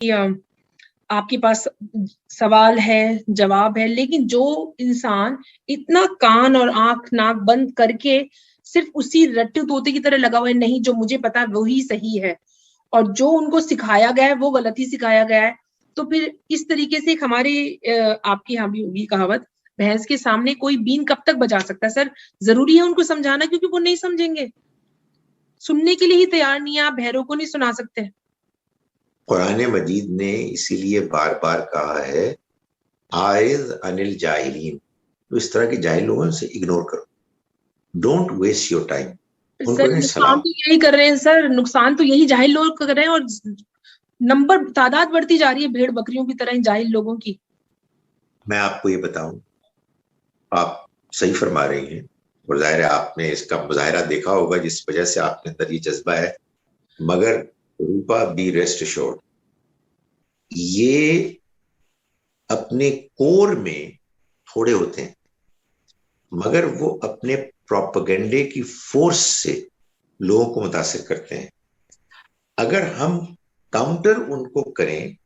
आपके पास सवाल है, जवाब है, लेकिन जो इंसान इतना कान और आंख नाक बंद करके सिर्फ उसी रट्टू तोते की तरह लगा हुआ है, नहीं जो मुझे पता है वही सही है और जो उनको सिखाया गया है वो गलत ही सिखाया गया है, तो फिर इस तरीके से हमारी आपकी यहाँ भी होगी कहावत, भैंस के सामने कोई बीन कब तक बजा सकता है। सर जरूरी है उनको समझाना, क्योंकि वो नहीं समझेंगे, सुनने के लिए ही तैयार नहीं है, आप भैरों को नहीं सुना सकते। कुरान मजीद ने इसीलिए बार बार कहा है आइज अनिल जाहिलीन, तो इस तरह के जाहिल लोगों से इग्नोर करो, don't waste your time. Sir नुकसान तो यही कर रहे हैं, सर नुकसान तो यही जाहिल लोग कर रहे हैं, और तादाद बढ़ती जा रही है भेड़ बकरियों की तरह इन जाहिल लोगों की। मैं आपको ये बताऊं, आप सही फरमा रही हैं और जाहिर है आपने इसका मुजाहिरा देखा होगा जिस वजह से आपके अंदर ये जज्बा है, मगर रूपा बी रेस्ट एश्योर्ड, ये अपने कोर में थोड़े होते हैं मगर वो अपने प्रोपेगेंडे की फोर्स से लोगों को मुतासिर करते हैं। अगर हम काउंटर उनको करें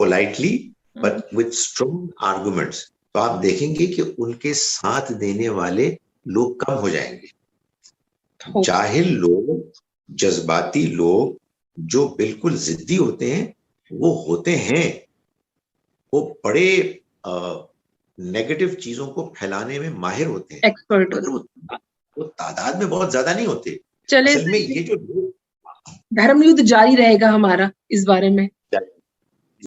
politely but with strong arguments, तो आप देखेंगे कि उनके साथ देने वाले लोग कम हो जाएंगे। जाहिल लोग, जज्बाती लोग जो बिल्कुल जिद्दी होते हैं, वो होते हैं, वो बड़े नेगेटिव चीजों को फैलाने में माहिर होते हैं, एक्सपर्ट, मगर वो तादाद में बहुत ज्यादा नहीं होते। चले असल में ये जो धर्म युद्ध जारी रहेगा हमारा इस बारे में।